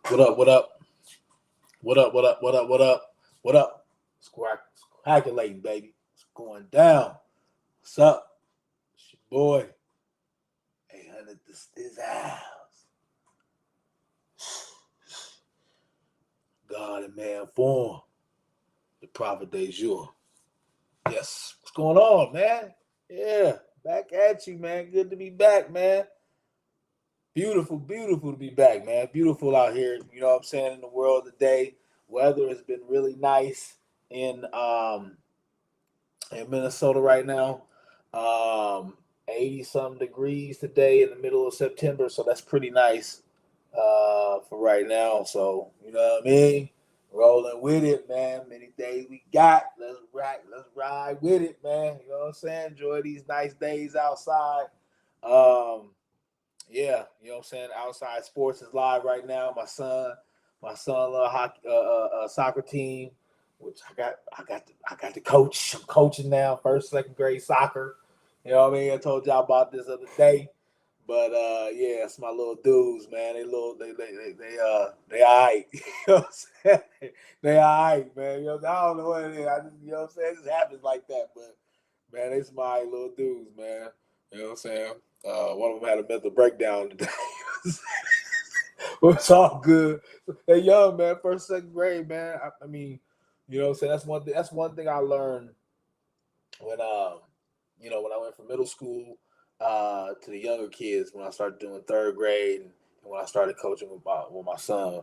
What up? What up? What up? What up? What up? What up? What up? Calculating, baby. It's going down. What's up? It's your boy. 800. This is house. God in man form. The prophet de jour. Yes. What's going on, man? Yeah. Back at you, man. Good to be back, man. Beautiful, beautiful to be back, man. Beautiful out here. You know what I'm saying? In the world today. Weather has been really nice in Minnesota right now. 80 some degrees today in the middle of September, so that's pretty nice for right now. So you know what I mean? Rolling with it, man. Many days we got. Let's ride with it, man. You know what I'm saying? Enjoy these nice days outside. Um, yeah, you know what I'm saying? Outside sports is live right now. My son hockey soccer team, which I got the coach. I'm coaching now, first, second grade soccer. You know what I mean? I told y'all about this other day. But yeah, it's my little dudes, man. They all right. You know what I'm saying? They all right, man. You know, I don't know what it is. I just, you know what I'm saying? It just happens like that. But man, it's my little dudes, man. You know what I'm saying? One of them had a mental breakdown today. Well, it's all good. They young, man, first, second grade, man. I mean, you know what I'm saying? That's one thing I learned when when I went from middle school to the younger kids, when I started doing third grade, and when I started coaching with my son.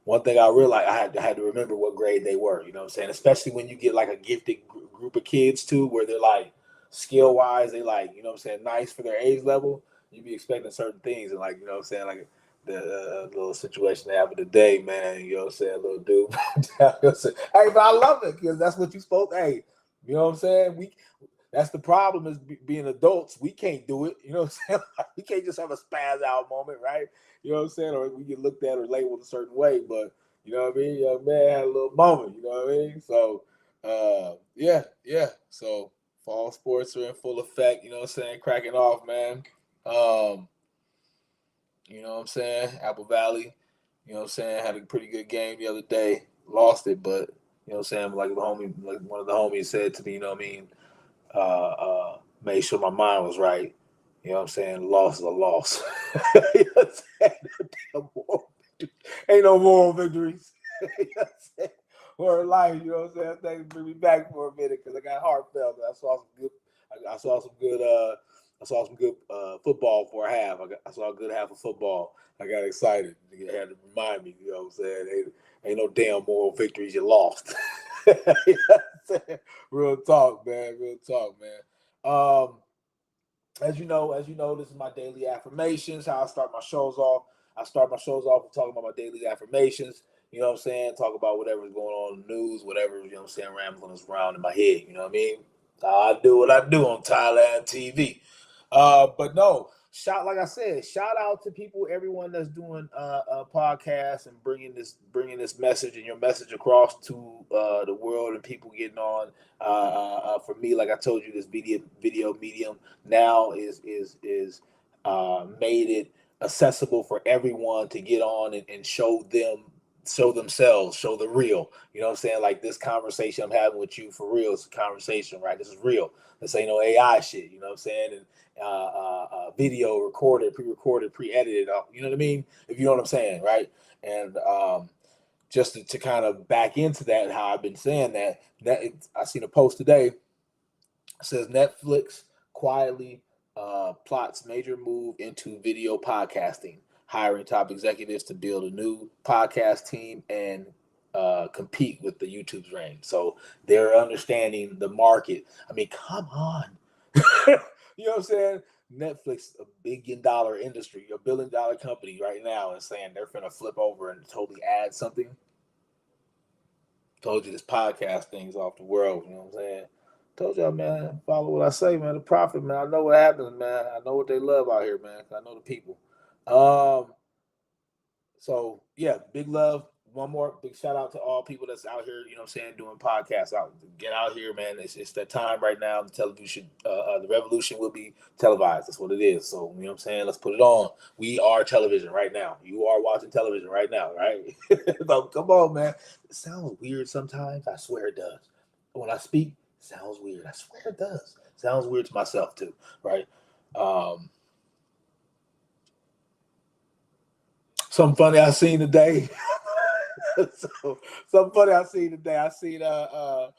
One thing I realized, I had to remember what grade they were. You know what I'm saying? Especially when you get like a gifted group of kids too, where they're like skill wise, they like, you know what I'm saying, nice for their age level. You be expecting certain things, and like, you know what I'm saying, like the little situation that happened today, man. You know what I'm saying, little dude. Hey, but I love it because that's what you supposed. Hey, you know what I'm saying? That's the problem is being adults. We can't do it. You know what I'm saying? We can't just have a spaz out moment, right? You know what I'm saying? Or we get looked at or labeled a certain way. But you know what I mean? Young man had a little moment. You know what I mean? So yeah. So fall sports are in full effect. You know what I'm saying? Cracking off, man. Um, you know what I'm saying? Apple Valley. You know what I'm saying? Had a pretty good game the other day. Lost it, but you know what I'm saying? Like one of the homies said to me, you know what I mean? Made sure my mind was right. You know what I'm saying? Loss is a loss. You know what I'm saying? Ain't no moral victories. You know what I'm saying? Or life, you know what I'm saying? Things bring me back for a minute because I got heartfelt. I saw some good football for a half. I saw a good half of football. I got excited. You had to remind me, you know what I'm saying? Ain't no damn moral victories you lost. You know what I'm saying? Real talk, man. Real talk, man. As you know, this is my daily affirmations. How I start my shows off. I start my shows off with talking about my daily affirmations. You know what I'm saying? Talk about whatever's going on in the news, whatever, you know what I'm saying, rambling around in my head. You know what I mean? I do what I do on Thailand TV. But no, like I said, shout out to people, everyone that's doing podcasts and bringing this message and your message across to the world and people getting on. For me, like I told you, this video medium now is made it accessible for everyone to get on and show themselves, show the real. You know what I'm saying? Like this conversation I'm having with you for real. It's a conversation, right? This is real. This ain't no AI shit. You know what I'm saying? And video recorded, pre-recorded, pre-edited. You know what I mean? If you know what I'm saying, right? And just to kind of back into that, how I've been saying I seen a post today. It says Netflix quietly plots major move into video podcasting, hiring top executives to build a new podcast team and compete with the YouTube's reign. So they're understanding the market. I mean, come on. You know what I'm saying? Netflix, $1 billion industry, $1 billion company right now, and saying they're gonna flip over and totally add something. Told you this podcast thing's off the world. You know what I'm saying? Told y'all, man. Follow what I say, man. The profit, man. I know what happens, man. I know what they love out here, man. I know the people. So yeah, big love. one more big shout out to all people that's out here, you know what I'm saying, doing podcasts. Get out here, man. It's that time right now. The television, the revolution will be televised. That's what it is. So, you know what I'm saying? Let's put it on. We are television right now. You are watching television right now, right? So, come on, man. It sounds weird sometimes. I swear it does. When I speak, it sounds weird. I swear it does. It sounds weird to myself, too, right? Um, Something funny I seen today. So something funny I seen today. I seen so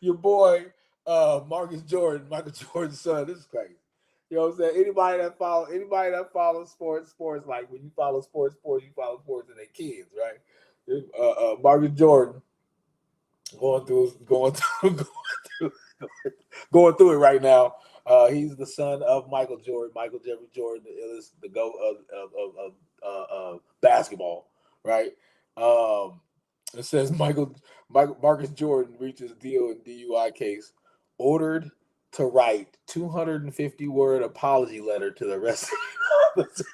your boy Marcus Jordan, Michael Jordan's son. This is crazy. You know what I'm saying? Anybody that follows sports like when you follow sports, you follow sports and they kids, right? Marcus Jordan through going through it right now. He's the son of Michael Jordan, Michael Jeffrey Jordan, the illest, the GOAT of basketball, right? It says Marcus Jordan reaches deal in DUI case, ordered to write 250-word apology letter to the rest of the officers.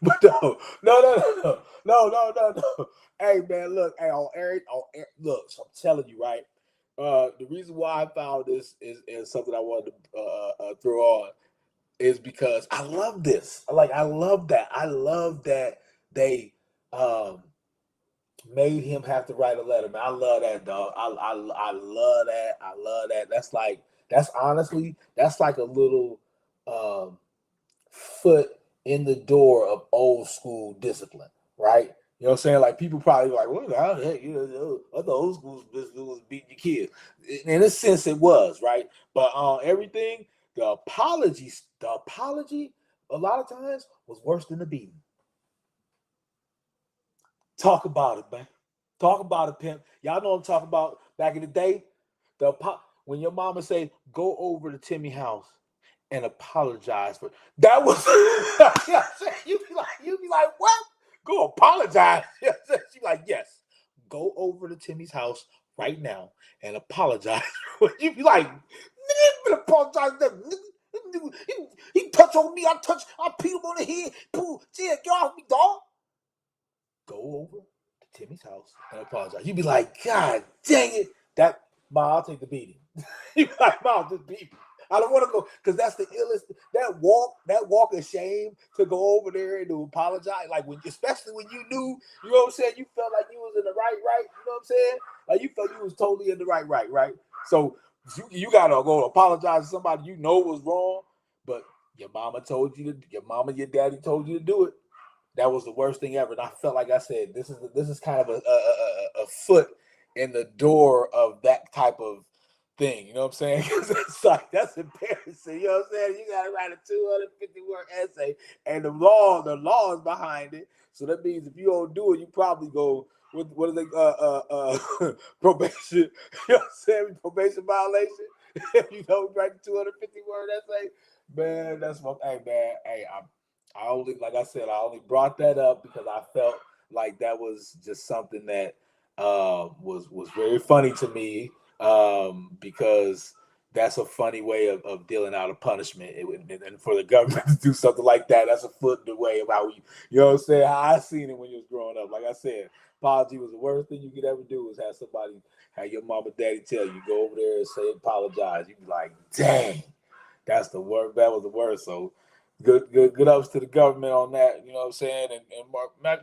But no. Hey man, look, hey, look, so I'm telling you, right? The reason why I found this is something I wanted to throw on is because I love this. I love that. I love that they made him have to write a letter. Man, I love that, dog. I love that. I love that. That's honestly that's like a little um foot in the door of old school discipline, right? You know what I'm saying? Like people probably like, what the heck? I thought old school discipline was beating your kids. In a sense, it was, right? But everything, the apology, a lot of times was worse than the beating. Talk about it, man. Talk about it, pimp. Y'all know what I'm talking about. Back in the day, when your mama say, "Go over to Timmy house and apologize for," that was you be like, what? Go apologize. She like, yes. Go over to Timmy's house right now and apologize. You be like, nigga, you apologize. He touched on me. I peed him on the head. Pooh, yeah, get off me, dog. Go over to Timmy's house and apologize. You'd be like, God dang it. I'll take the beating. You'd be like, Mom, just beat me. I don't want to go because that's the illest. That walk of shame to go over there and to apologize, like especially when you knew, you know what I'm saying. You felt like you was in the right. You know what I'm saying? Like you felt you was totally in the right. So you gotta go apologize to somebody you know was wrong, but your your daddy told you to do it. That was the worst thing ever. And I felt like I said, this is kind of a foot in the door of that type of thing. You know what I'm saying? Because it's like that's embarrassing. You know what I'm saying? You gotta write a 250-word essay, and the law is behind it. So that means if you don't do it, you probably go with what is it? Probation. You know what I'm saying? Probation violation. If you don't write the 250-word essay, man, that's what. Hey man, I only, like I said, I only brought that up because I felt like that was just something that was very funny to me, because that's a funny way of dealing out a punishment. And for the government to do something like that, that's a foot in the way of how you know what I'm saying, how I seen it when you was growing up. Like I said, apology was the worst thing you could ever do is have your mom or daddy tell you, go over there and say apologize. You'd be like, dang, that's the worst. That was the worst. So good ups to the government on that. You know what I'm saying? And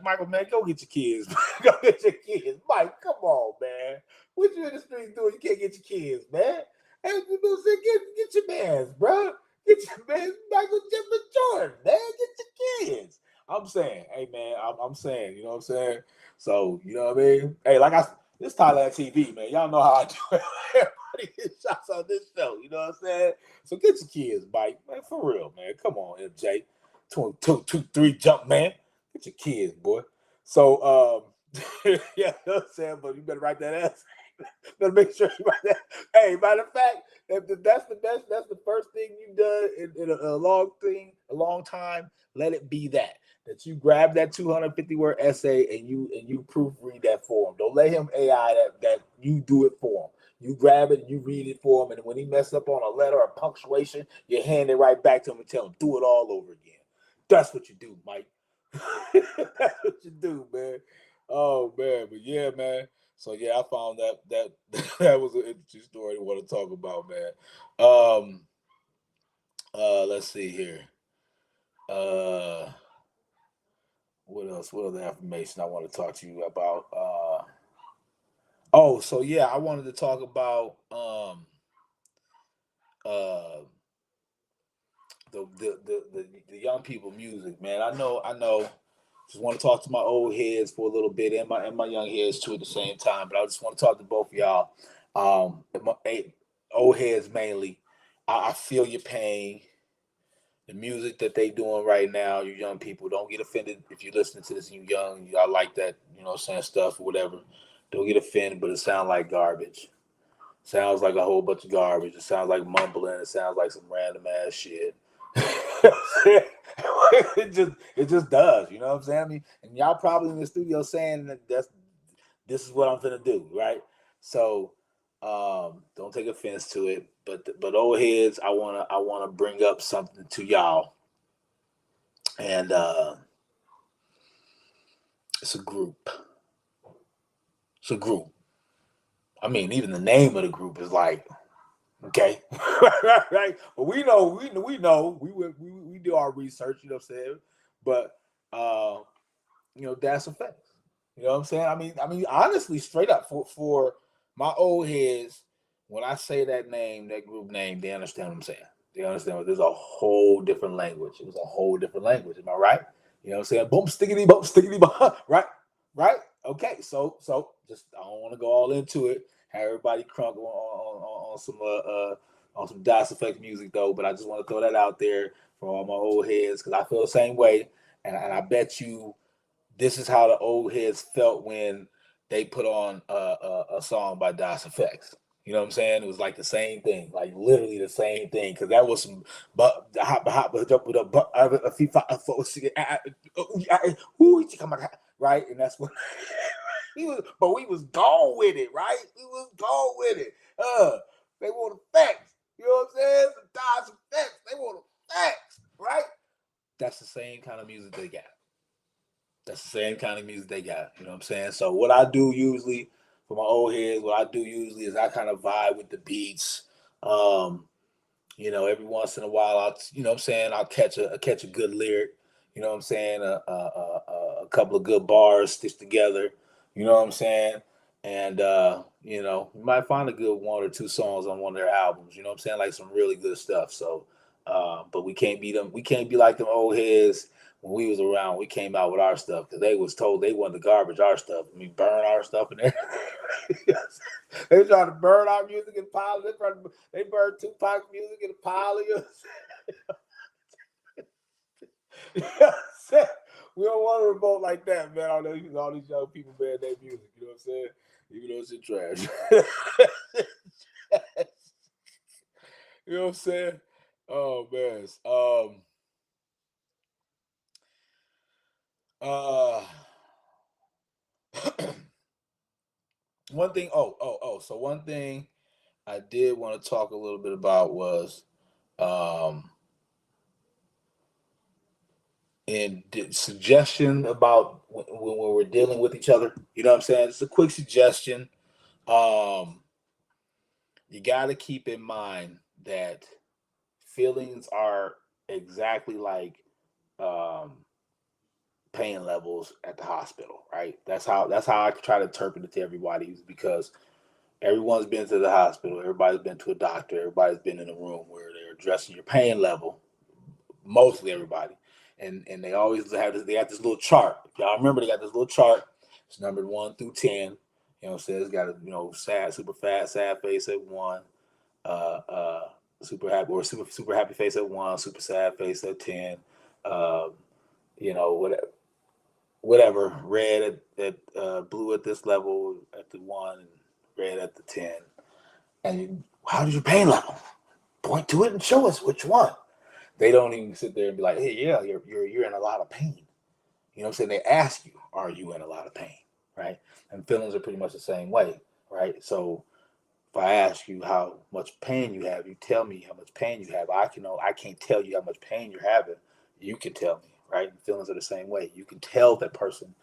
Michael, man, go get your kids. Go get your kids. Mike, come on, man. What you in the streets doing? You can't get your kids, man. Hey, you know what I'm saying? Get your mans, bro. Get your man, Michael Jeffrey Jordan, man. Get your kids. I'm saying, hey man, I'm saying, you know what I'm saying? So, you know what I mean? Hey, this Thailand TV, man. Y'all know how I do it. Everybody gets shots on this show, you know what I'm saying? So get your kids, Mike. Man, for real, man. Come on, MJ. 2, 2, 2, 3 jump, man. Get your kids, boy. So yeah, you know what I'm saying? But you better write that ass. Better make sure you write that. Hey, matter of fact, that's the best, that's the first thing you've done in a long time. Let it be that you grab that 250-word essay and you proofread that for him. Don't let him AI that you do it for him. You grab it, you read it for him, and when he messes up on a letter or punctuation, you hand it right back to him and tell him, do it all over again. That's what you do, Mike. That's what you do, man. Oh man, but yeah, man. So yeah, I found that was an interesting story to want to talk about, man. Let's see here. Uh what else? What other information I want to talk to you about? Oh, so yeah, I wanted to talk about uh the young people music, man. I know. Just want to talk to my old heads for a little bit and my young heads too at the same time. But I just want to talk to both of y'all. Old heads mainly. I feel your pain. The music that they doing right now, you young people, don't get offended if you're listening to this and you young, y'all like that, saying stuff or whatever. Don't get offended, but it sounds like garbage. Sounds like a whole bunch of garbage. It sounds like mumbling. It sounds like some random ass shit. it just does. You know what I'm saying? I mean, and y'all probably in the studio saying that this is what I'm gonna do, right? So don't take offense to it. But old heads, I wanna bring up something to y'all, and it's a group. It's a group. I mean, even the name of the group is like, okay, right? But we do our research. You know what I'm saying? But that's effects. You know what I'm saying? I mean, honestly, straight up for my old heads, when I say that name, that group name, they understand what I'm saying. They understand there's a whole different language. It was a whole different language. Am I right? You know what I'm saying? Boom, stickity, boom, stickity, boom. Right, right. Okay, so just I don't want to go all into it. Have everybody crunk on some DOS effect music though, but I just want to throw that out there for all my old heads because I feel the same way, and I bet you this is how the old heads felt when they put on a song by Das Effects. You know what I'm saying? It was like the same thing, like literally the same thing, because that was some but the hot right, and that's what but we was gone with it, right? We was gone with it. They want effects. You know what I'm saying? The Das Effects. They want effects, right? That's the same kind of music they got. That's the same kind of music they got. You know what I'm saying? So what I do usually for my old heads, what I do usually is I kind of vibe with the beats. Um, every once in a while, what I'm saying, I'll catch a good lyric. You know what I'm saying? A couple of good bars stitched together. You know what I'm saying? And you might find a good one or two songs on one of their albums. You know what I'm saying? Like some really good stuff. So, but we can't be them. We can't be like them old heads when we was around. We came out with our stuff because they was told they wanted to garbage our stuff. I mean, burn our stuff in there. They trying to burn our music in pile. They burned Tupac music in a pile of yours. We don't want to revolt like that, man. All these young people ban their music. You know what I'm saying? Even though it's in trash. You know what I'm saying? Oh man. Uh. One thing. Oh. So one thing I did want to talk a little bit about was um and suggestion about when we're dealing with each other. You know what I'm saying? It's a quick suggestion. Um, you got to keep in mind that feelings are exactly like um, pain levels at the hospital, right? That's how I try to interpret it to everybody because everyone's been to the hospital, everybody's been to a doctor, everybody's been in a room where they're addressing your pain level, mostly everybody. And they always have this. They got this little chart. If y'all remember, they got this little chart. It's numbered 1 through 10. You know, what I'm saying it's got a sad, super fat, sad face at 1. Uh, super happy or super happy face at 1. Super sad face at 10. Um, whatever. Red at blue at this level at the 1, and red at the 10. And how does your pain level? Point to it and show us which one. They don't even sit there and be like, "Hey, yeah, you're in a lot of pain." You know what I'm saying? They ask you, "Are you in a lot of pain?" Right? And feelings are pretty much the same way, right? So If I ask you how much pain you have, you tell me how much pain you have. I can't tell you how much pain you're having. You can tell me, right? And feelings are the same way. You can tell that person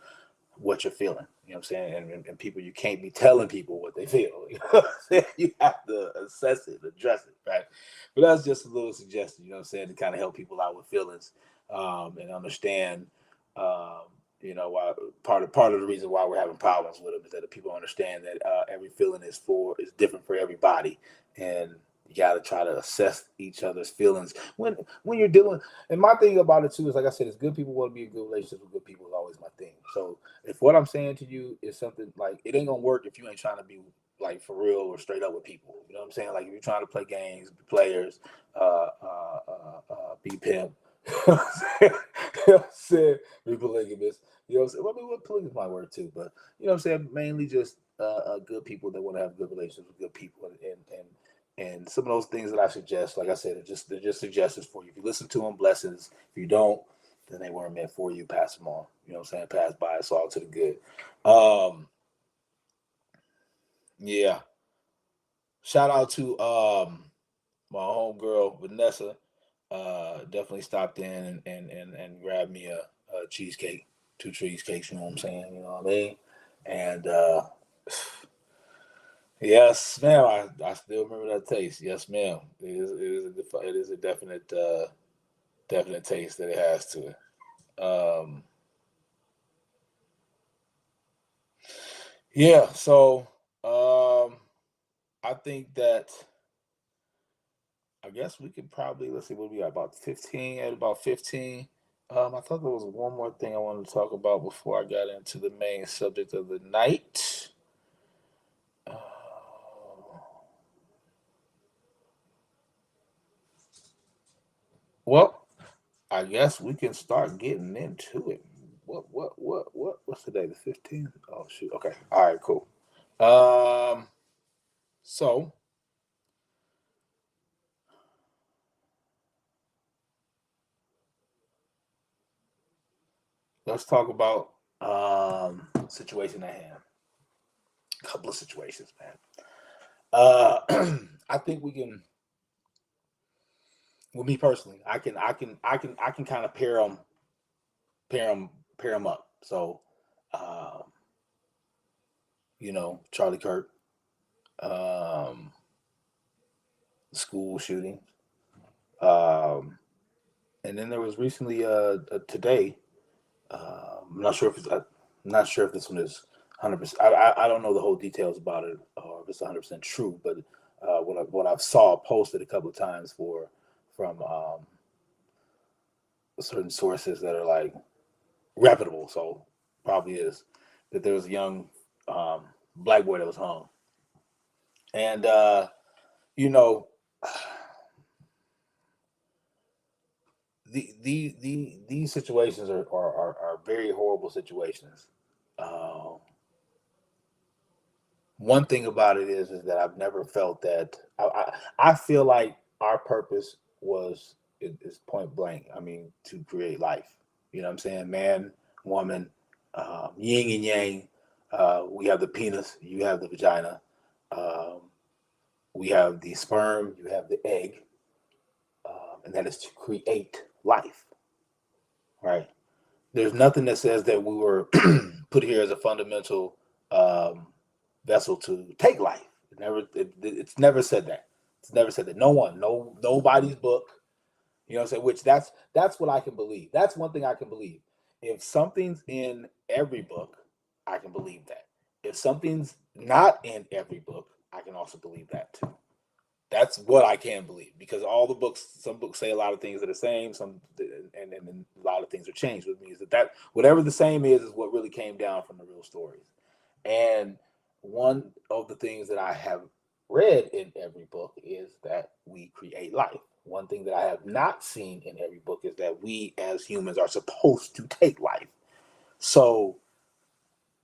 what you're feeling. You know what I'm saying? And people, you can't be telling people what they feel. You know what I'm saying? You have to assess it, address it, right? But that's just a little suggestion, you know what I'm saying, to kind of help people out with feelings, and understand, um, why part of the reason why we're having problems with them is that the people understand that every feeling is different for everybody, and you got to try to assess each other's feelings when you're dealing. And my thing about it too is, like I said, it's good people want to be in good relationships with good people is always my thing. So if what I'm saying to you is something like, it ain't gonna work if you ain't trying to be like for real or straight up with people. You know what I'm saying? Like if you're trying to play games, be players, be pimp. You know what I'm saying? Be polygamous. You know what I'm saying? Well, I mean, what polygamous is my word too, but you know what I'm saying? Mainly just good people that want to have good relations with good people, and some of those things that I suggest, like I said, they're just suggestions for you. If you listen to them, blessings. If you don't, then they weren't meant for you. Pass them on. You know what I'm saying? Pass by. It's all to the good. Yeah. Shout out to my homegirl Vanessa. Definitely stopped in and grabbed me a cheesecake, two cheesecakes. You know what I'm saying? You know what I mean? And yes, ma'am. I still remember that taste. Yes, ma'am. It is a definite taste that it has to it. Yeah. So I think that, I guess we could probably, let's see, what we got, about 15, at about 15. I thought there was one more thing I wanted to talk about before I got into the main subject of the night. Uh, well, I guess we can start getting into it. What's today? The 15th? Oh shoot. Okay. All right, cool. So let's talk about situation at hand. A couple of situations, man. I think we can, with me personally, I can kind of pair them, pair them up. So, um, Charlie Kirk, um, school shooting, um, and then there was recently today. I'm not sure if I'm not sure if this one is 100%. I don't know the whole details about it, or if it's 100% true. But what I've saw posted a couple of times from certain sources that are like reputable, so probably is, that there was a young um, black boy that was hung, and you know, these situations are very horrible situations. Uh, One thing about it is that I've never felt that I feel like our purpose is point blank. I mean, to create life. You know what I'm saying? Man, woman, yin and yang. We have the penis, you have the vagina. Um, we have the sperm, you have the egg, and that is to create life, right? There's nothing that says that we were put here as a fundamental um, vessel to take life. It's never said that. It's never said that. Nobody's book. You know what I'm saying? Which that's what I can believe. That's one thing I can believe. If something's in every book, I can believe that. If something's not in every book, I can also believe that too. That's what I can believe, because all the books, some books say a lot of things are the same, and a lot of things are changed. Which means that whatever the same is what really came down from the real stories. And one of the things that I have read in every book is that we create life. One thing that I have not seen in every book is that we as humans are supposed to take life. So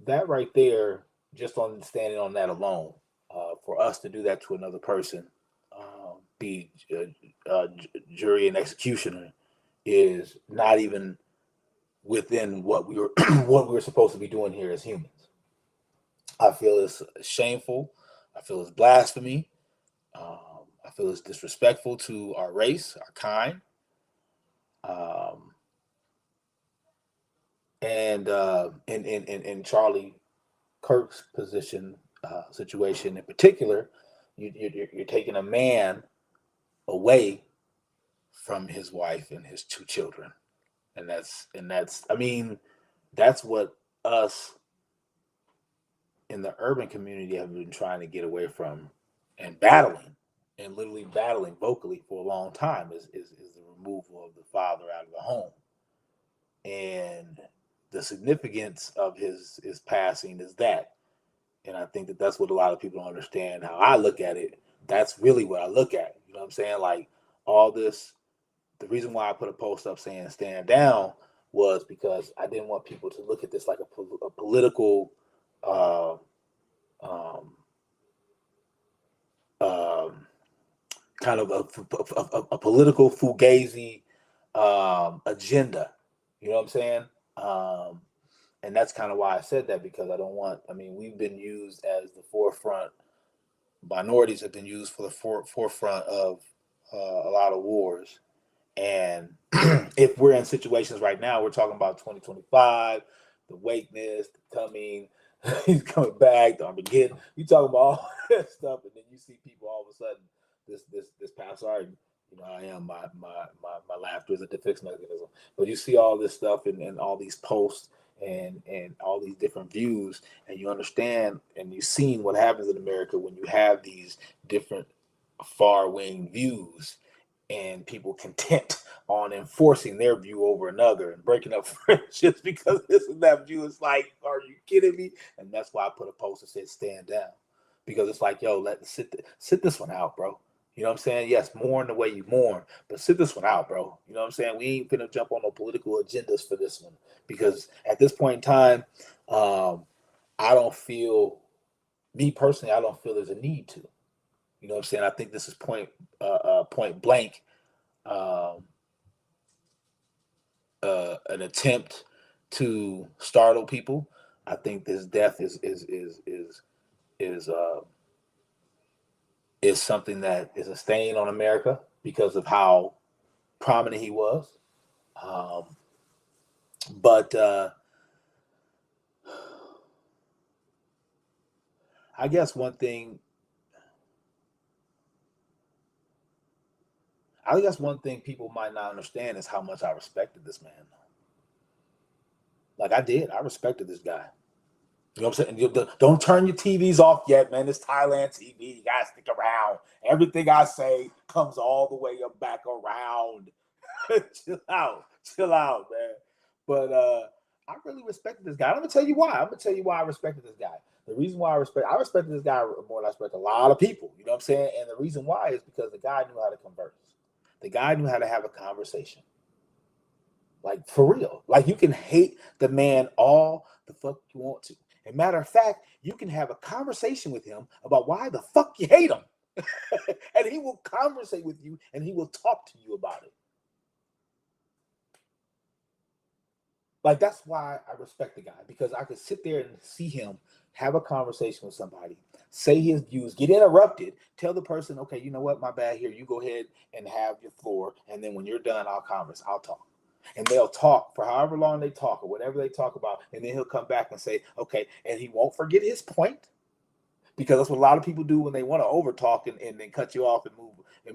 that right there, just on standing on that alone, for us to do that to another person, be jury and executioner, is not even within what we were what we were supposed to be doing here as humans. I feel it's shameful. I feel it's blasphemy. I feel it's disrespectful to our race, our kind. Um, and in Charlie Kirk's situation in particular, you're taking a man away from his wife and his two children, and that's I mean that's what us in the urban community have been trying to get away from and battling and literally battling vocally for a long time is the removal of the father out of the home. And the significance of his passing is that. And I think that that's what a lot of people don't understand. How I look at it, that's really what I look at. You know what I'm saying? Like all this, the reason why I put a post up saying stand down was because I didn't want people to look at this like a political, uh, um, um, kind of a political fugazi agenda. You know what I'm saying? Um, and that's kind of why I said that, because I don't want. I mean, we've been used as the forefront. Minorities have been used for the forefront of a lot of wars. And if we're in situations right now, we're talking about 2025, the wakeness, the coming, he's coming back, the Armageddon. You talking about all that stuff, and then you see people all of a sudden this past argument. You know, I am my laughter is a defense mechanism. But you see all this stuff and all these posts and all these different views, and you understand and you've seen what happens in America when you have these different far wing views and people content on enforcing their view over another and breaking up friendships because this and that view. Is like, are you kidding me? And that's why I put a post that said stand down, because it's like, yo, sit this one out, bro. You know what I'm saying? Yes, mourn the way you mourn, but sit this one out, bro. You know what I'm saying? We ain't finna jump on no political agendas for this one, because at this point in time, I don't feel, me personally, I don't feel there's a need to. You know what I'm saying? I think this is point blank, um, an attempt to startle people. I think this death is uh, is something that is a stain on America because of how prominent he was. Um, but I guess one thing, I guess one thing people might not understand is how much I respected this man. Like I did, I respected this guy. You know what I'm saying? Don't turn your TVs off yet, man. It's Thailand TV. You gotta stick around. Everything I say comes all the way up back around. Chill out, man. But I really respected this guy. I'm gonna tell you why. I'm gonna tell you why I respected this guy. The reason why I respected this guy more than I respect a lot of people. You know what I'm saying? And the reason why is because the guy knew how to converse. The guy knew how to have a conversation. Like for real. Like you can hate the man all the fuck you want to. And matter of fact, you can have a conversation with him about why the fuck you hate him. And he will conversate with you and he will talk to you about it. Like that's why I respect the guy, because I could sit there and see him have a conversation with somebody, say his views, get interrupted, tell the person, okay, you know what, my bad, here, you go ahead and have your floor, and then when you're done, I'll talk. And they'll talk for however long they talk or whatever they talk about, and then he'll come back and say, okay, and he won't forget his point, because that's what a lot of people do when they want to over talk and then cut you off and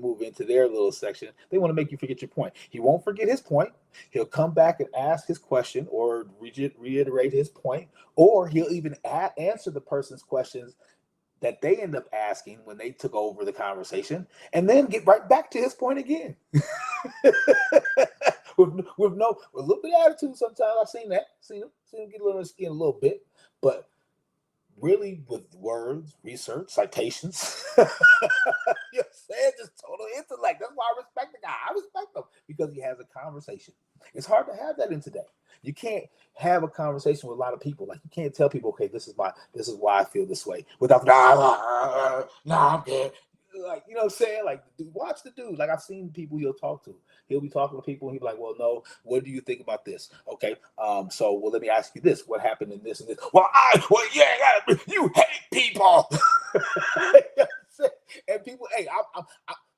move into their little section. They want to make you forget your point. He won't forget his point. He'll come back and ask his question or reiterate his point, or he'll even answer the person's questions that they end up asking when they took over the conversation, and then get right back to his point again. with a little bit of attitude sometimes. I've seen that. Seen him get a little skin a little bit, but really with words, research, citations. You know what I'm saying? Just total intellect. That's why I respect the guy. I respect him because he has a conversation. It's hard to have that in today. You can't have a conversation with a lot of people. Like you can't tell people, okay, this is why I feel this way without I'm good. like, you know what I'm saying? Like, dude, watch the dude. Like, I've seen people he'll talk to. He'll be talking to people and he'll be like, well, no, what do you think about this? Okay. So well, let me ask you this. What happened in this and this? Well, yeah, you hate people. And people, hey,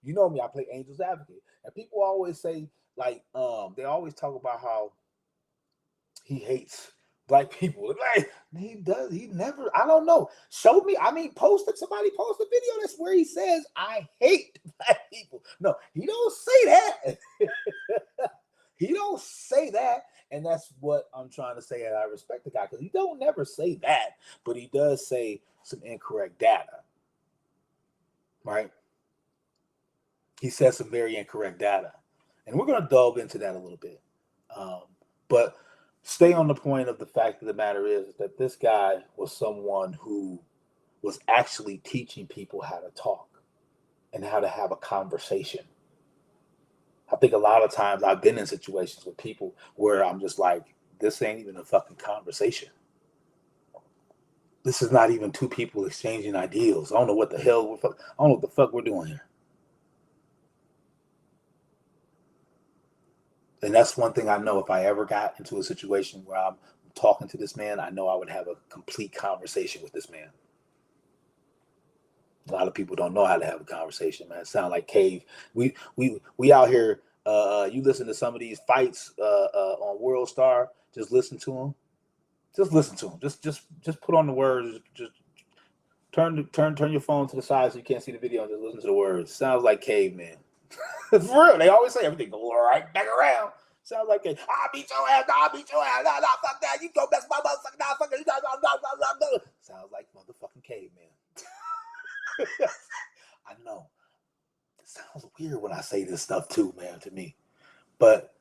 you know me, I play Angel's Advocate. And people always say, like, they always talk about how he hates black people. Like, he does. He never. I don't know. Show me. I mean, somebody post a video that's where he says, "I hate black people." No, he don't say that. He don't say that, and that's what I'm trying to say. And I respect the guy because he don't never say that, but he does say some incorrect data, right? He says some very incorrect data, and we're going to delve into that a little bit. But stay on the point of the fact of the matter is that this guy was someone who was actually teaching people how to talk and how to have a conversation. I think a lot of times I've been in situations with people where I'm just like, this ain't even a fucking conversation. This is not even two people exchanging ideals. I don't know what the hell, I don't know what the fuck we're doing here. And that's one thing I know. If I ever got into a situation where I'm talking to this man, I know I would have a complete conversation with this man. A lot of people don't know how to have a conversation, man. It sounds like cave. We out here. You listen to some of these fights on World Star. Just listen to them. Just listen to them. Just put on the words. Just turn your phone to the side so you can't see the video and just listen to the words. Sounds like caveman. For real. They always say everything go right back around. Sounds like I'll beat your ass. I'll beat your ass. Nah, fuck that. You go mess my motherfucking. Nah, fuck it. Sounds like motherfucking caveman. I know. It sounds weird when I say this stuff too, man, to me. But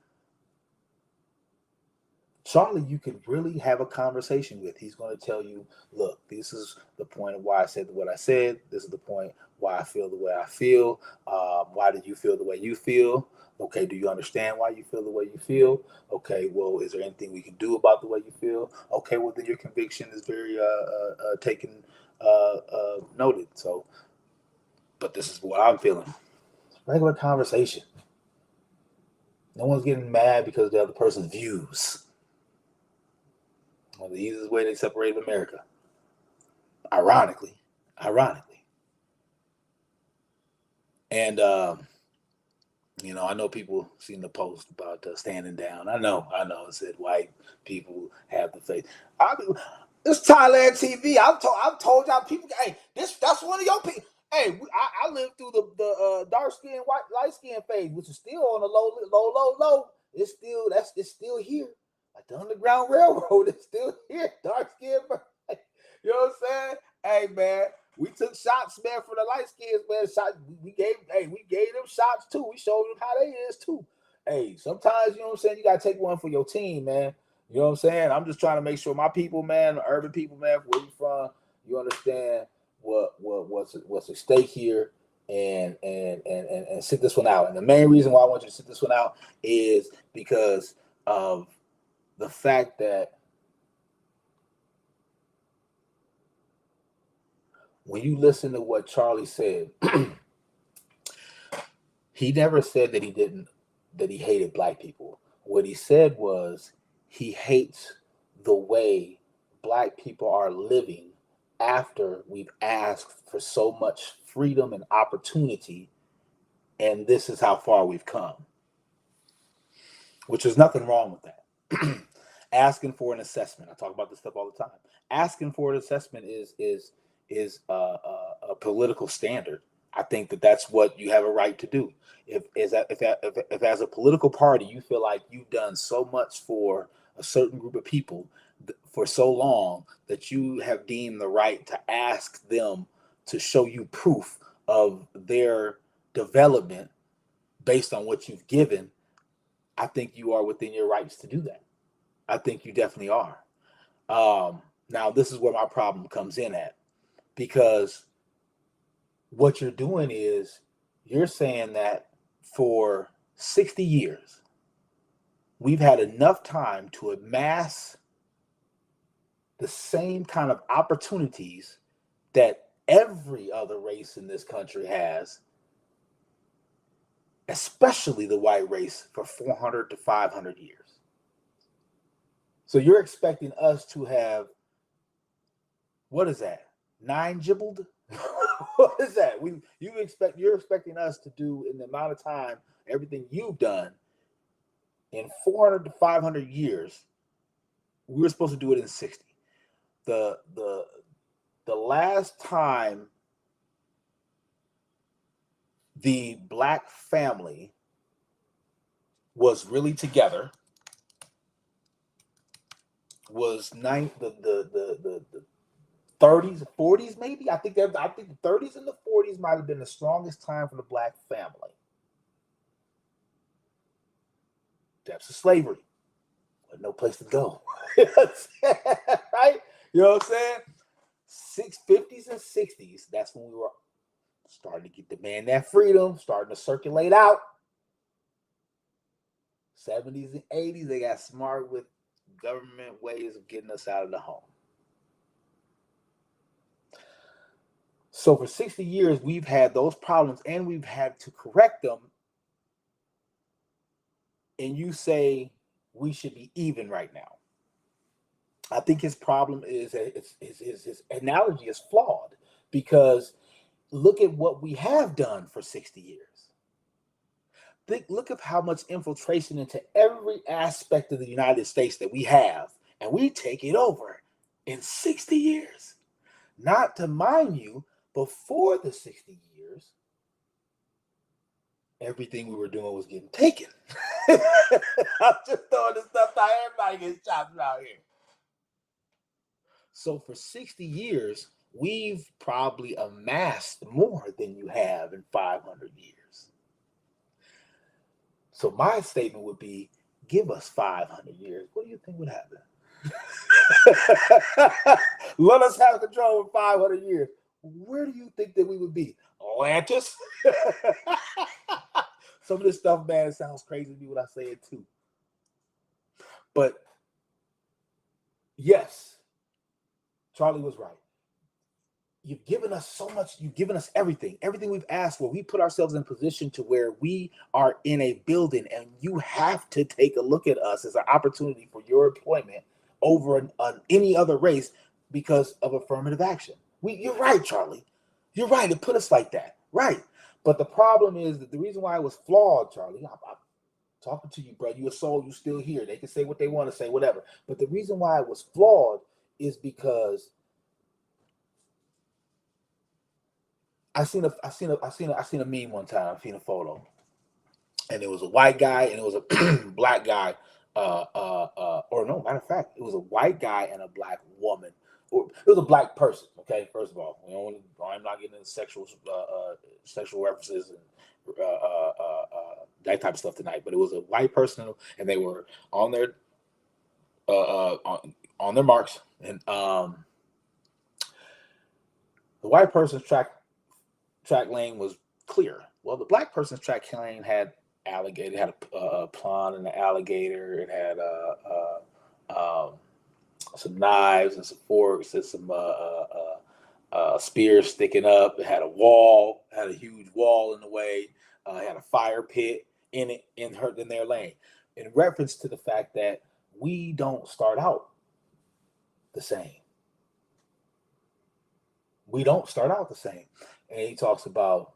Charlie, you can really have a conversation with. He's going to tell you, look, this is the point of why I said what I said. This is the point why I feel the way I feel. Why did you feel the way you feel? Okay, do you understand why you feel the way you feel? Okay, well, is there anything we can do about the way you feel? Okay, well, then your conviction is very taken noted. So, but this is what I'm feeling. Regular conversation. No one's getting mad because of the other person's views. Well, the easiest way they separated America. Ironically. And, I know people seen the post about standing down. I know. It said white people have the faith. It's Thailand TV. I've told y'all people, hey, that's one of your people. Hey, I lived through the dark skin, light skin phase, which is still on the low. It's still here. Like the Underground Railroad is still here. Dark skin, you know what I'm saying? Hey man, we took shots, man, for the light skins, man. We gave them shots too. We showed them how they is too. Hey, sometimes you know what I'm saying. You gotta take one for your team, man. You know what I'm saying? I'm just trying to make sure my people, man, the urban people, man, where you from, you understand what's at stake here, and sit this one out. And the main reason why I want you to sit this one out is because of the fact that when you listen to what Charlie said, he never said that he hated black people. What he said was he hates the way black people are living after we've asked for so much freedom and opportunity, and this is how far we've come. Which is nothing wrong with that. Asking for an assessment. I talk about this stuff all the time. Asking for an assessment is a political standard. I think that's what you have a right to do. If as a political party you feel like you've done so much for a certain group of people for so long that you have deemed the right to ask them to show you proof of their development based on what you've given, I think you are within your rights to do that. I think you definitely are. Now, this is where my problem comes in at, because what you're doing is you're saying that for 60 years, we've had enough time to amass the same kind of opportunities that every other race in this country has, especially the white race, for 400 to 500 years. So you're expecting us to have, what is that? 9 gibbled? What is that? You're expecting us to do in the amount of time everything you've done in 400 to 500 years. We were supposed to do it in 60. The last time the black family was really together was the 30s, 40s, maybe. I think the 30s and the 40s might have been the strongest time for the black family. Depths of slavery, but no place to go. Right? You know what I'm saying? 50s and 60s. That's when we were starting to demand that freedom, starting to circulate out. 70s and 80s, they got smart with government ways of getting us out of the home. So for 60 years, we've had those problems and we've had to correct them. And you say we should be even right now. I think his problem is that his analogy is flawed, because look at what we have done for 60 years. Look at how much infiltration into every aspect of the United States that we have, and we take it over in 60 years. Not to mind you, before the 60 years, everything we were doing was getting taken. I'm just throwing this stuff out. Everybody gets chopped out here. So for 60 years, we've probably amassed more than you have in 500 years. So my statement would be, give us 500 years. What do you think would happen? Let us have control for 500 years. Where do you think that we would be? Atlantis? Some of this stuff, man, it sounds crazy to me when I say it too. But yes, Charlie was right. You've given us so much. You've given us everything we've asked for. We put ourselves in a position to where we are in a building, and you have to take a look at us as an opportunity for your employment over any other race because of affirmative action. You're right, Charlie. You're right. It put us like that. Right. But the problem is that the reason why it was flawed, Charlie, I'm talking to you, bro. You're a soul. You're still here. They can say what they want to say, whatever. But the reason why it was flawed is because I seen a meme one time. I seen a photo, and it was a white guy and it was a black guy. Or no, matter of fact, it was a white guy and a black woman. Or it was a black person. Okay, first of all, I'm not getting into sexual references and that type of stuff tonight. But it was a white person, and they were on their on their marks, and the white person's track lane was clear. Well, the black person's track lane had alligator, had a pond and an alligator. It had some knives and some forks and some spears sticking up. It had a wall, had a huge wall in the way. It had a fire pit in it, in their lane, in reference to the fact that we don't start out the same. We don't start out the same. And he talks about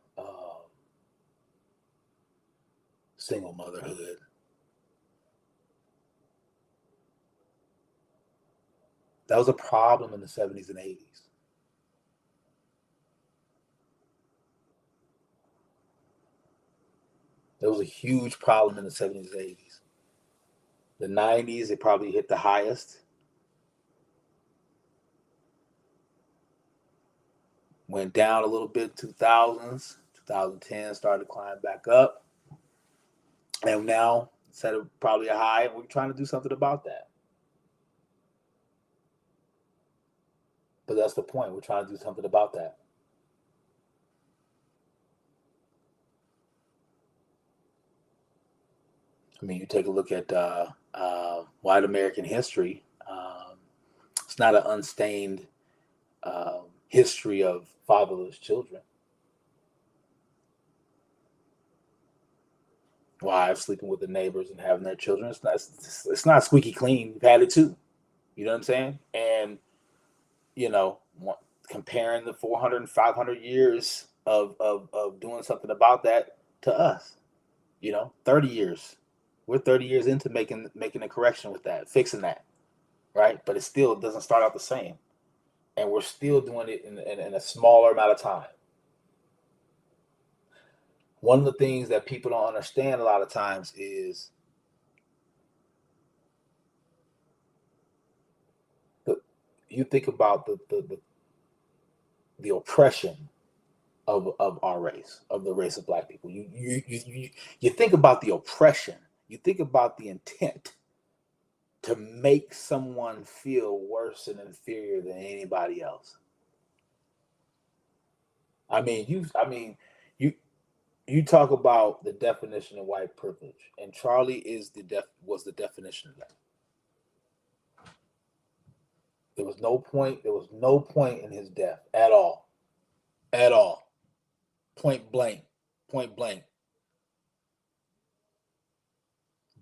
single motherhood. That was a problem in the 70s and 80s. There was a huge problem in the 70s and 80s. The 90s, it probably hit the highest. Went down a little bit, 2000s. 2010 started to climb back up. And now it's at probably a high, and we're trying to do something about that. But that's the point. We're trying to do something about that. I mean, you take a look at white American history. It's not an unstained history of fatherless children. Wives sleeping with the neighbors and having their children. It's not squeaky clean. We've had it too. You know what I'm saying? And, you know, comparing the 400 and 500 years of doing something about that to us, 30 years. We're 30 years into making a correction with that, fixing that, right? But it still doesn't start out the same. And we're still doing it in a smaller amount of time. One of the things that people don't understand a lot of times is you think about the oppression of our race, of the race of Black people. You think about the oppression. You think about the intent to make someone feel worse and inferior than anybody else. You talk about the definition of white privilege, and Charlie was the definition of that. There was no point in his death at all. At all. Point blank.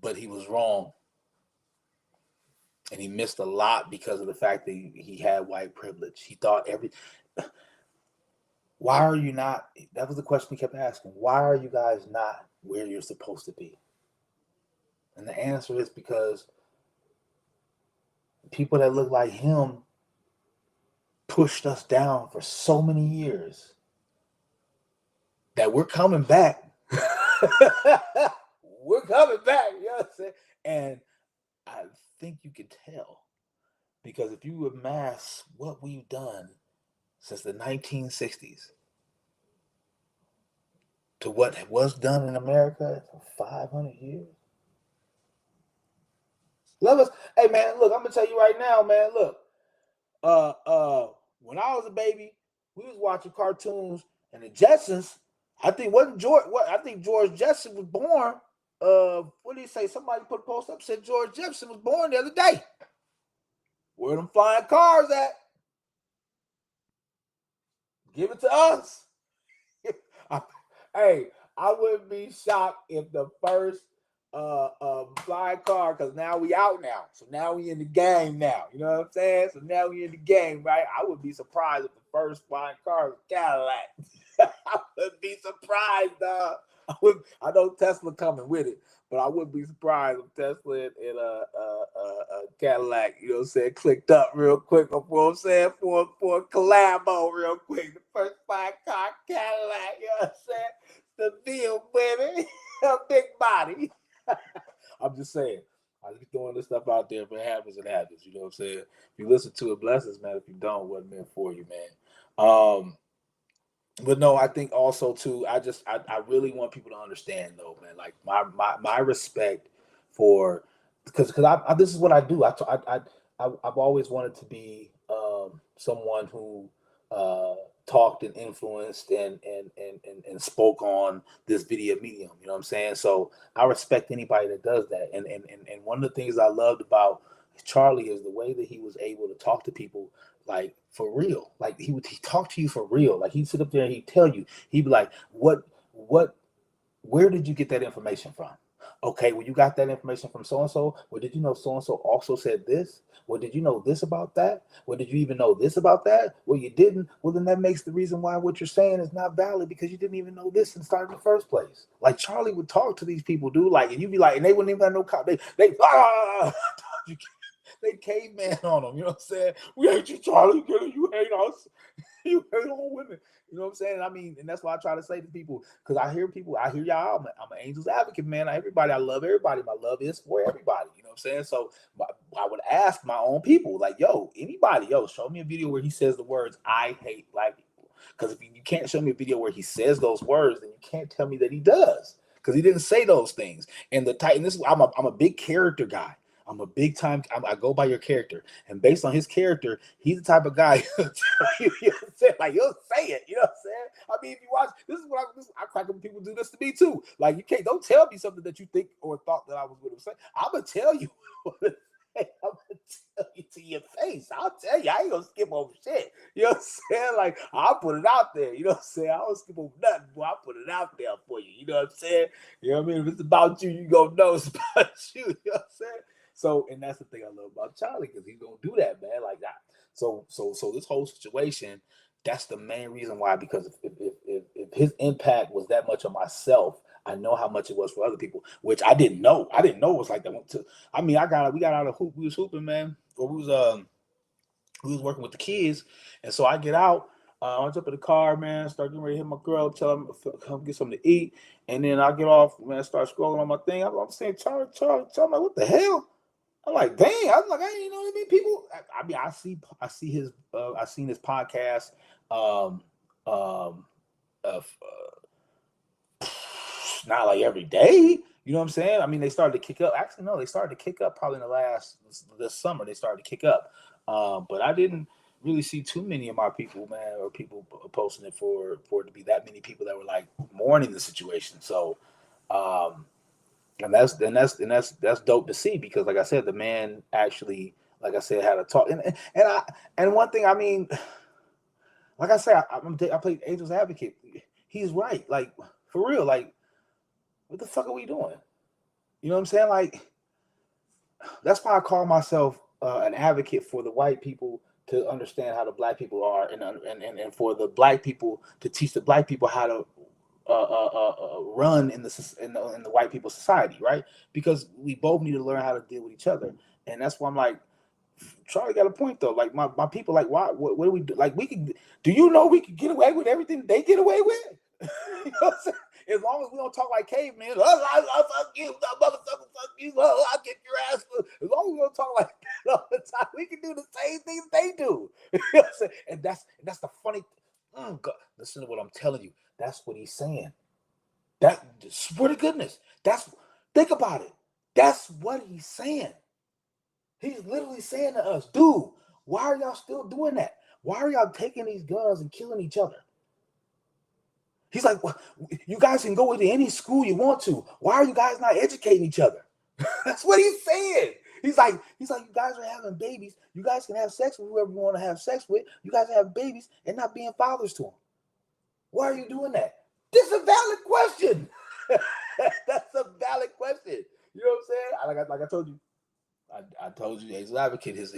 But he was wrong. And he missed a lot because of the fact that he had white privilege. He thought why are you not? That was the question he kept asking. Why are you guys not where you're supposed to be? And the answer is because people that look like him pushed us down for so many years that we're coming back. We're coming back. You know what I'm saying? And I think you can tell. Because if you amass what we've done since the 1960s to what was done in America for 500 years. Love us. Hey, man, look, I'm going to tell you right now, man, look. When I was a baby, we was watching cartoons and the Jetsons. I think George Jetson was born. What did he say? Somebody put a post up, said George Jetson was born the other day. Where them flying cars at? Give it to us. Hey, I wouldn't be shocked if the first flying car, because now we out now. So now we in the game now. You know what I'm saying? So now we in the game, right? I would be surprised if the first flying car was Cadillac. I would be surprised, dog. I know Tesla coming with it, but I wouldn't be surprised if Tesla and a Cadillac, you know what I'm saying, clicked up real quick, you know what I'm saying, for a collabo real quick. The first flying car Cadillac, you know what I'm saying? The deal, baby. A big body. I'm just saying. I just throwing this stuff out there. If it happens, it happens. You know what I'm saying? If you listen to it, blessings, man. If you don't, it wasn't meant for you, man. But no, I think also too. I really want people to understand, though, man. Like my respect for, because this is what I do. I've always wanted to be someone who talked and influenced and spoke on this video medium. You know what I'm saying? So I respect anybody that does that. And one of the things I loved about Charlie is the way that he was able to talk to people like for real. Like he talk to you for real. Like he'd sit up there and he'd tell you, he'd be like, where did you get that information from? Okay, well, you got that information from so-and-so. Well, did you know so-and-so also said this? Well, did you know this about that? Well, did you even know this about that? Well, you didn't. Well, then that makes the reason why what you're saying is not valid, because you didn't even know this and started in the first place. Like Charlie would talk to these people, dude. Like, and you'd be like, and they wouldn't even have no they caveman on them. You know what I'm saying? We hate you, Charlie. You hate us. You hate on women. You know what I'm saying? I mean, and that's why I try to say to people, because I hear y'all. I'm an angel's advocate, man. I love everybody. My love is for everybody. You know what I'm saying? So I would ask my own people, like, anybody, show me a video where he says the words, I hate Black people. Because if you can't show me a video where he says those words, then you can't tell me that he does. Because he didn't say those things. And I'm a big character guy. I'm a big time. I go by your character, and based on his character, he's the type of guy. You know what I'm saying? Like he'll say it. You know what I'm saying? I mean, if you watch, this is what I crack up when people do this to me too. Like don't tell me something that you think or thought that I was going to say. I'm gonna tell you. I'm gonna tell you to to your face. I'll tell you, I ain't gonna skip over shit. You know what I'm saying? Like, I'll put it out there. You know what I'm saying? I don't skip over nothing, boy. I'll put it out there for you. You know what I'm saying? You know what I mean? If it's about you, you gonna know it's about you. You know what I'm saying? So, and that's the thing I love about Charlie, because he's gonna do that, man. Like that. So this whole situation, that's the main reason why. Because if his impact was that much on myself, I know how much it was for other people, which I didn't know. I didn't know it was like that. I mean, we got out of hoop. We was hooping, man. Or we was working with the kids, and so I get out. I jump in the car, man. Start getting ready to hit my girl, tell him come get something to eat, and then I get off, man. Start scrolling on my thing. I'm saying, Charlie. I'm like, what the hell? I'm like, dang. I'm like, I ain't know what I mean. People. I mean, I see his. I seen his podcast. Um, um, not like every day. You know what I'm saying? I mean, they started to kick up. Actually, no, they started to kick up probably in this summer. They started to kick up, but I didn't really see too many of my people, man, or people posting it for it to be that many people that were like mourning the situation. So, and that's dope to see, because, like I said, the man actually, like I said, had a talk. And one thing, I mean, like I said, I played Angel's Advocate. He's right, like, for real, like, what the fuck are we doing? You know what I'm saying? Like, that's why I call myself an advocate for the white people to understand how the black people are, and for the black people to teach the black people how to run in the white people's society, right? Because we both need to learn how to deal with each other, and that's why I'm like, Charlie got a point though. Like my people, like, why? What do we do? Like, we could. Do you know we could get away with everything they get away with? You know what I'm saying? As long as we don't talk like cavemen, I fuck you, motherfucker, fuck you, I kick your ass. As long as we don't talk like that all the time, we can do the same things they do. You know what I'm saying? And that's the funny. God, listen to what I'm telling you. That's what he's saying. That, swear to goodness. Think about it. That's what he's saying. He's literally saying to us, dude, why are y'all still doing that? Why are y'all taking these guns and killing each other? He's like, well, you guys can go into any school you want to. Why are you guys not educating each other? That's what he's saying. He's like, you guys are having babies. You guys can have sex with whoever you want to have sex with. You guys have babies and not being fathers to them. Why are you doing that? This is a valid question. That's a valid question. You know what I'm saying? Like I told you, I told you, Hazel Advocate, his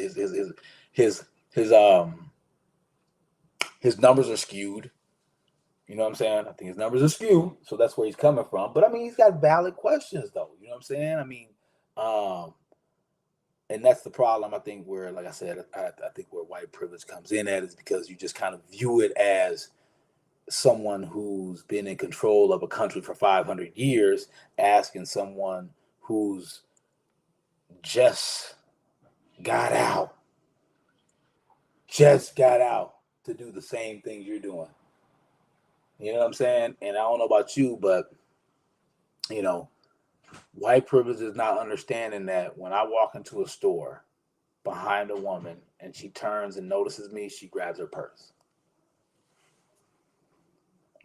numbers are skewed. You know what I'm saying? I think his numbers are skewed, so that's where he's coming from. But I mean, he's got valid questions, though. You know what I'm saying? I mean, and that's the problem. I think where, like I said, I think where white privilege comes in at is because you just kind of view it as someone who's been in control of a country for 500 years asking someone who's just got out, to do the same thing you're doing. You know what I'm saying? And I don't know about you, but, you know, white privilege is not understanding that when I walk into a store behind a woman and she turns and notices me, she grabs her purse.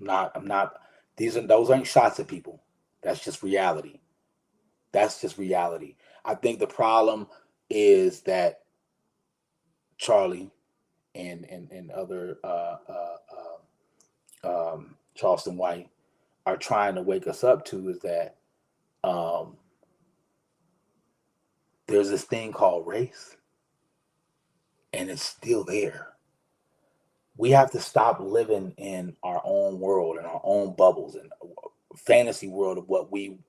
I'm not, those aren't shots at people. That's just reality. I think the problem is that Charlie and other Charleston White are trying to wake us up to is that there's this thing called race, and it's still there. We have to stop living in our own world and our own bubbles and fantasy world of what we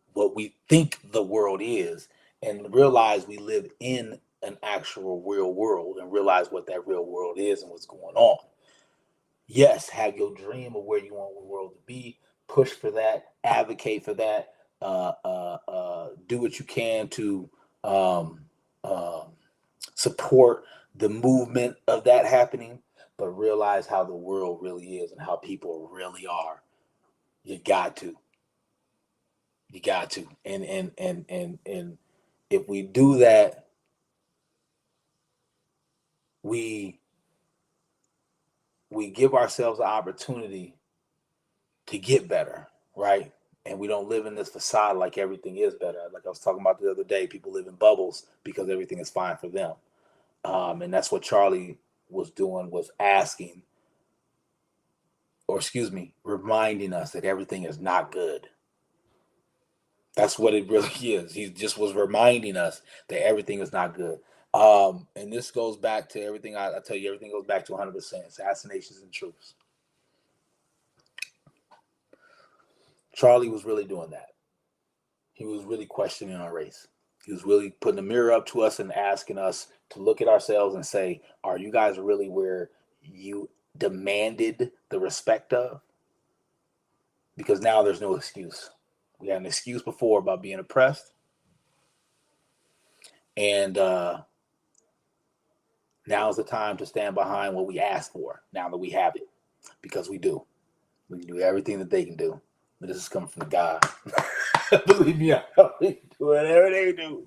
think the world is, and realize we live in an actual real world, and realize what that real world is and what's going on. Yes, have your dream of where you want the world to be. Push for that. Advocate for that. Do what you can to um, uh, support the movement of that happening, but realize how the world really is and how people really are. You got to. And if we do that, we give ourselves an opportunity to get better, right? And we don't live in this facade like everything is better. Like I was talking about the other day, people live in bubbles because everything is fine for them. And that's what Charlie was doing, was asking, or excuse me, reminding us that everything is not good. That's what it really is. He just was reminding us that everything is not good. And this goes back to everything I tell you, everything goes back to 100%. Assassinations and Truths. Charlie was really doing that. He was really questioning our race. He was really putting a mirror up to us and asking us to look at ourselves and say, are you guys really where you demanded the respect of? Because now there's no excuse. We had an excuse before about being oppressed. And now's the time to stand behind what we asked for, now that we have it. Because we do. We can do everything that they can do. But this is coming from God. Believe me, I do whatever they do.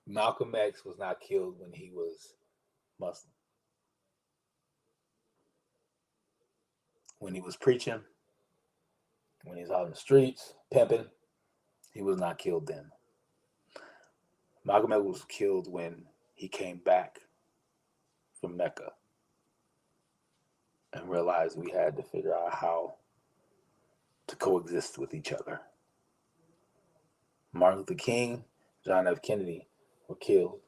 Malcolm X was not killed when he was Muslim. When he was preaching, when he was out in the streets, pimping, he was not killed then. Malcolm X was killed when he came back from Mecca and realized we had to figure out how to coexist with each other. Martin Luther King, John F. Kennedy were killed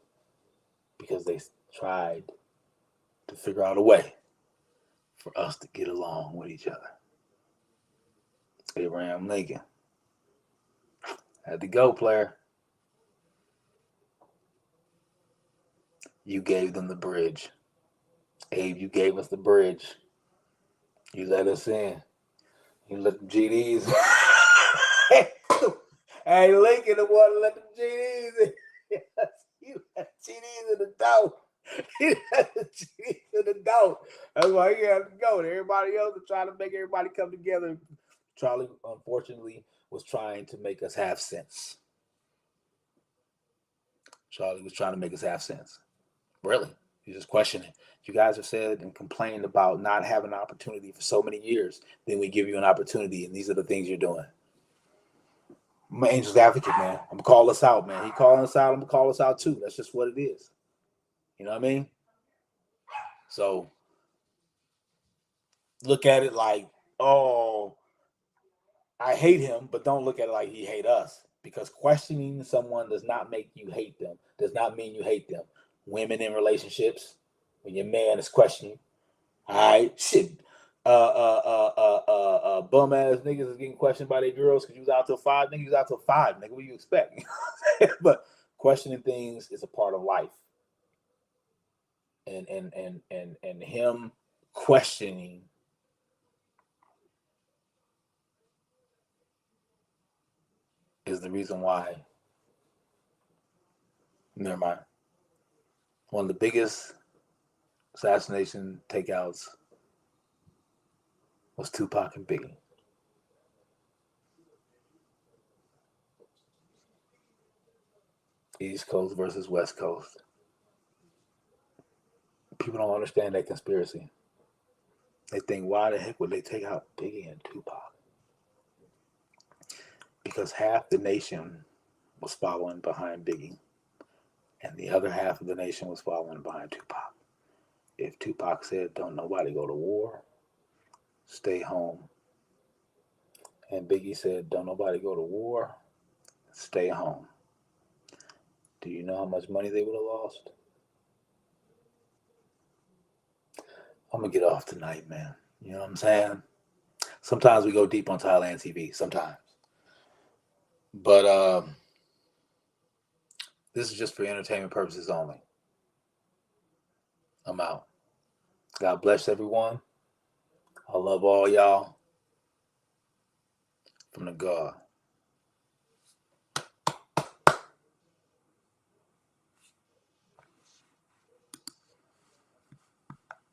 because they tried to figure out a way for us to get along with each other. Abraham Lincoln had to go, player. You gave them the bridge. Abe, you gave us the bridge. You let us in. You let the GDs. Hey, Lincoln, the one to let the GDs in. You let GDs in the door. You let the GDs in the door. That's why he had to go. Everybody else was trying to make everybody come together. Charlie, unfortunately, was trying to make us have sense. Charlie was trying to make us have sense. Really. He's just questioning. You guys have said and complained about not having an opportunity for so many years. Then we give you an opportunity, and these are the things you're doing. I'm an angel's advocate, man. I'm going to call us out, man. He calling us out. I'm going to call us out, too. That's just what it is. You know what I mean? So look at it like, oh, I hate him, but don't look at it like he hate us. Because questioning someone does not make you hate them. Does not mean you hate them. Women in relationships, when your man is questioning, all right, shit. Bum ass niggas is getting questioned by their girls because you was out till 5. Niggas was out till 5. Nigga, what do you expect? But questioning things is a part of life. And him questioning is the reason why. Never mind. One of the biggest assassination takeouts was Tupac and Biggie. East Coast versus West Coast. People don't understand that conspiracy. They think, why the heck would they take out Biggie and Tupac? Because half the nation was following behind Biggie, and the other half of the nation was following behind Tupac. If Tupac said, don't nobody go to war, stay home, and Biggie said, don't nobody go to war, stay home, do you know how much money they would have lost? I'm going to get off tonight, man. You know what I'm saying? Sometimes we go deep on Thailand TV, sometimes. But this is just for entertainment purposes only. I'm out. God bless everyone. I love all y'all. From the God.